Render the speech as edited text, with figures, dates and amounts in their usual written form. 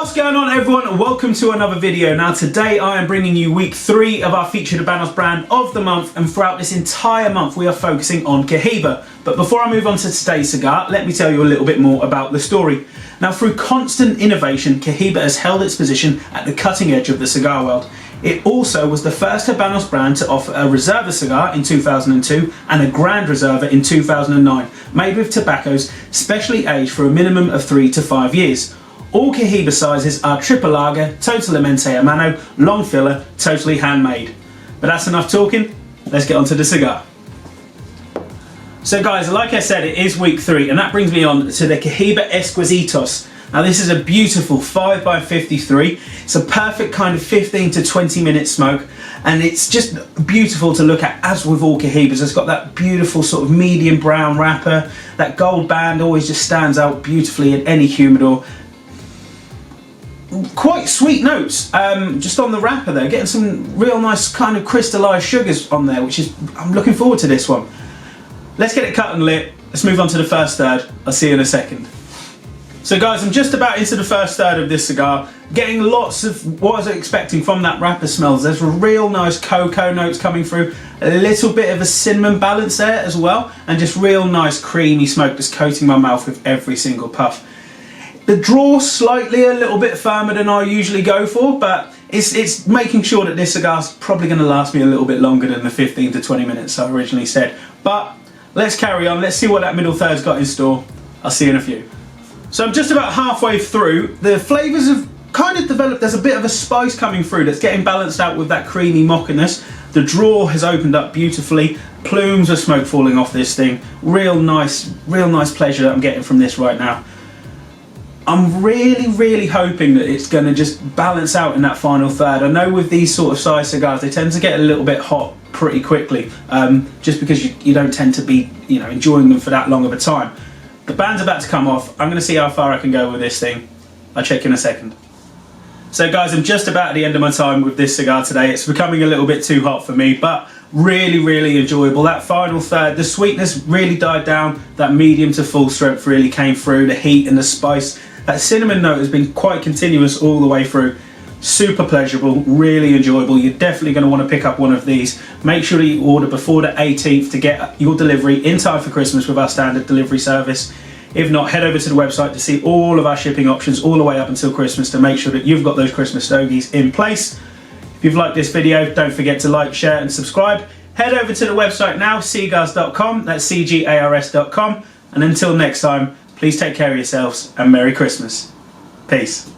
What's going on, everyone? Welcome to another video. Now today I am bringing you week 3 of our featured Habanos brand of the month, and throughout this entire month we are focusing on Cohiba. But before I move on to today's cigar, let me tell you a little bit more about the story. Now, through constant innovation, Cohiba has held its position at the cutting edge of the cigar world. It also was the first Habanos brand to offer a Reserva cigar in 2002 and a Grand Reserva in 2009, made with tobaccos specially aged for a minimum of 3 to 5 years. All Cohiba sizes are triple lager, totalmente Habano, long filler, totally handmade. But that's enough talking, let's get on to the cigar. So guys, like I said, it is week 3, and that brings me on to the Cohiba Exquisitos. Now this is a beautiful 5x53, it's a perfect kind of 15 to 20 minute smoke, and it's just beautiful to look at, as with all Cohibas. It's got that beautiful sort of medium brown wrapper, that gold band always just stands out beautifully in any humidor. Quite sweet notes, just on the wrapper there, getting some real nice kind of crystallized sugars on there, which is, I'm looking forward to this one. Let's get it cut and lit, let's move on to the first third, I'll see you in a second. So guys, I'm just about into the first third of this cigar, getting lots of what I was expecting from that wrapper smells. There's real nice cocoa notes coming through, a little bit of a cinnamon balance there as well, and just real nice creamy smoke just coating my mouth with every single puff. The draw slightly a little bit firmer than I usually go for, but it's making sure that this cigar's probably going to last me a little bit longer than the 15 to 20 minutes I originally said. But let's carry on, let's see what that middle third's got in store. I'll see you in a few. So I'm just about halfway through. The flavours have kind of developed, there's a bit of a spice coming through that's getting balanced out with that creamy mockiness. The draw has opened up beautifully, plumes of smoke falling off this thing. Real nice pleasure that I'm getting from this right now. I'm really hoping that it's going to just balance out in that final third. I know with these sort of size cigars, they tend to get a little bit hot pretty quickly, just because you don't tend to be, enjoying them for that long of a time. The band's about to come off. I'm going to see how far I can go with this thing. I'll check in a second. So guys, I'm just about at the end of my time with this cigar today. It's becoming a little bit too hot for me, but really enjoyable. That final third, the sweetness really died down. That medium to full strength really came through. The heat and the spice. That cinnamon note has been quite continuous all the way through. Super pleasurable, really enjoyable. You're definitely going to want to pick up one of these. Make sure that you order before the 18th to get your delivery in time for Christmas with our standard delivery service. If not, head over to the website to see all of our shipping options all the way up until Christmas to make sure that you've got those Christmas stogies in place. If you've liked this video, don't forget to like, share and subscribe. Head over to the website now, C.Gars.com, that's C-G-A-R-S.com. And until next time, please take care of yourselves and Merry Christmas. Peace.